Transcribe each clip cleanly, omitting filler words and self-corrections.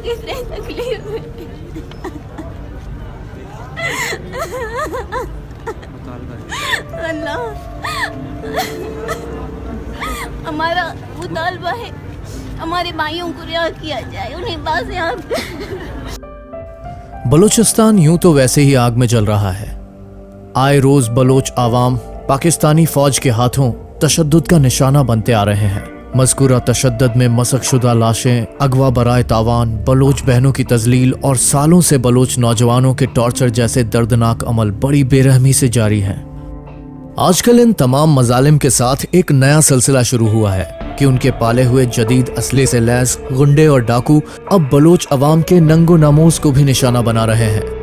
कितनी तकलीफ है। अल्लाह हमारा मुतालबा है हमारे भाइयों को रिहा किया जाए, उन्हें बाज़ यहाँ। बलूचिस्तान यूं तो वैसे ही आग में जल रहा है। आए रोज बलोच आवाम पाकिस्तानी फौज के हाथों तशद्दुद का निशाना बनते आ रहे हैं। मज़कूरा तशद्दुद में मसकशुदा लाशें, अगवा बराए तावान, बलोच बहनों की तजलील और सालों से बलोच नौजवानों के टॉर्चर जैसे दर्दनाक अमल बड़ी बेरहमी से जारी हैं। आजकल इन तमाम मजालिम के साथ एक नया सिलसिला शुरू हुआ है कि उनके पाले हुए जदीद असले से लैस गुंडे और डाकू अब बलोच अवाम के नंगो नामोज को भी निशाना बना रहे हैं।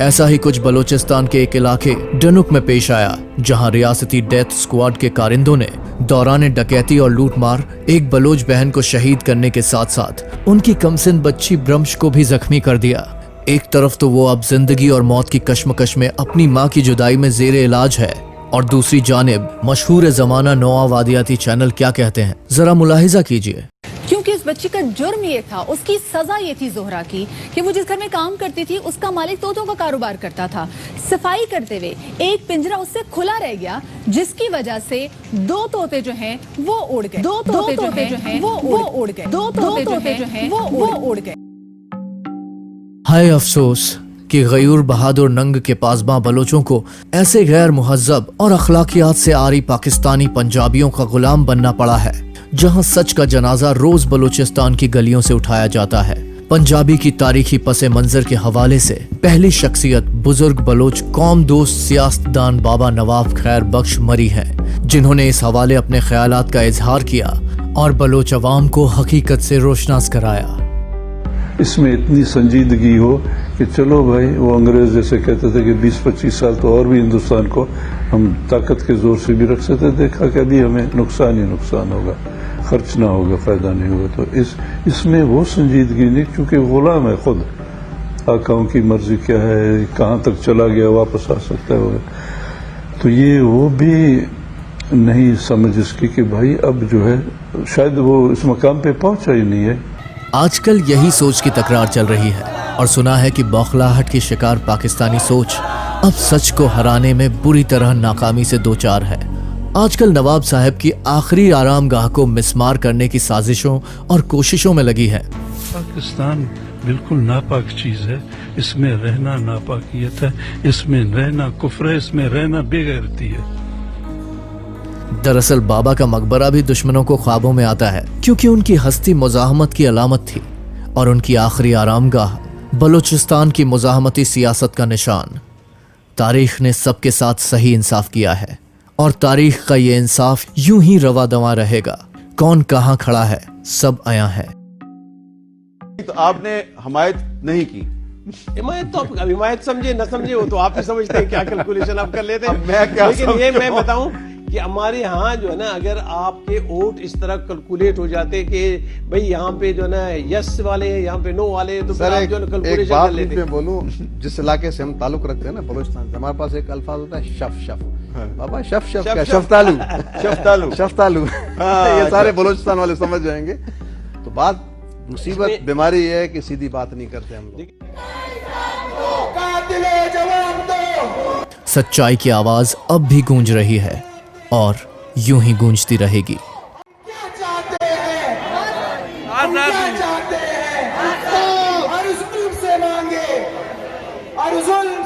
ऐसा ही कुछ बलोचिस्तान के एक इलाके डनुक में पेश आया, जहां रियासती डेथ स्क्वाड के कारिंदों ने दौरान डकैती और लूटमार एक बलोच बहन को शहीद करने के साथ साथ उनकी कमसिन बच्ची ब्रम्श को भी जख्मी कर दिया। एक तरफ तो वो अब जिंदगी और मौत की कश्मकश में अपनी माँ की जुदाई में जेरे इलाज है, और दूसरी जानिब मशहूर जमाना नोआ वादियाती चैनल क्या कहते हैं, जरा मुलाहिजा कीजिए। क्योंकि उस बच्ची का जुर्म ये था, उसकी सजा ये थी जोहरा की कि वो जिस घर में काम करती थी उसका मालिक तोतों का कारोबार करता था। सफाई करते हुए एक पिंजरा उससे खुला रह गया, जिसकी वजह से दो तोते जो हैं वो उड़ गए। दो तोते जो हैं वो उड़ गए। दो तोते जो हैं वो उड़ गए। हाय अफसोस कि गयूर बहादुर नंग के पासबां बलोचों को ऐसे गैर मुहज्जब और अखलाकियात से आरी पाकिस्तानी पंजाबियों का गुलाम बनना पड़ा है, जहां सच का जनाजा रोज बलूचिस्तान की गलियों से उठाया जाता है। पंजाबी की तारीखी पसे मंजर के हवाले से पहली शख्सियत बुजुर्ग बलोच कौम दोस्त सियासतदान बाबा नवाब खैर बख्श मरी हैं, जिन्होंने इस हवाले अपने ख्यालात का इजहार किया और बलोच अवाम को हकीकत से रोशनास कराया। इसमें इतनी संजीदगी हो कि चलो भाई, वो अंग्रेज जैसे कहते थे कि 20-25 साल तो और भी हिंदुस्तान को हम ताकत के जोर से भी रख सकते, देखा कि अभी हमें नुकसान ही नुकसान होगा, खर्च ना होगा, फायदा नहीं होगा। तो इसमें वो संजीदगी नहीं, क्योंकि गुलाम है खुद, आकाओं की मर्जी क्या है, कहाँ तक चला गया वापस आ सकता है। तो ये वो भी नहीं समझ इसकी कि भाई अब जो है शायद वो इस मकाम पे पहुंचा ही नहीं है। आजकल यही सोच की तकरार चल रही है, और सुना है कि बौखलाहट की शिकार पाकिस्तानी सोच अब सच को हराने में बुरी तरह नाकामी से दो चार है। आजकल नवाब साहब की आखिरी आरामगाह को मिसमार करने की साजिशों और कोशिशों में लगी है। पाकिस्तान बिल्कुल नापाक चीज है, इसमें रहना नापाकियत है, इसमें रहना कुफ्र है, इसमें रहना बेगैरती है। दरअसल बाबा का मकबरा भी दुश्मनों को ख्वाबों में आता है, क्योंकि उनकी हस्ती मुजाहमत की अलामत थी, और उनकी आखिरी आरामगाह बलूचिस्तान की मुजाहमती सियासत का निशान। तारीख ने सबके साथ सही इंसाफ किया है, और तारीख का ये इंसाफ यूं ही रवा दवा रहेगा। कौन कहां खड़ा है सब आया है। तो आपने हमायत नहीं की, हिमायत तो आप हिमायत समझे न समझे वो तो आप ही समझते हैं, क्या कैलकुलेशन आप कर लेते हैं। मैं क्या लेकिन ये मैं बताऊं कि हमारे यहाँ जो है ना, अगर आपके वोट इस तरह कैलकुलेट हो जाते कि भाई यहाँ पे जो है ना यस वाले हैं, यहाँ पे नो वाले हैं, तो फिर आप जो है कैलकुलेशन कर लेते हैं। मैं बोलूं, जिस इलाके से हम ताल्लुक रखते हैं ना बलूचिस्तान से, हमारे पास एक अल्फाज होता है शफ। बाबा शफ क्या, शफ्तालू ये सारे बलूचिस्तान वाले समझ जाएंगे। तो बात मुसीबत बीमारी है कि सीधी बात नहीं करते हम लोग। सच्चाई की आवाज अब भी गूंज रही है, और यूं ही गूंजती रहेगी। क्या चाहते हैं हर जुल्म से मांगे, हर जुल्म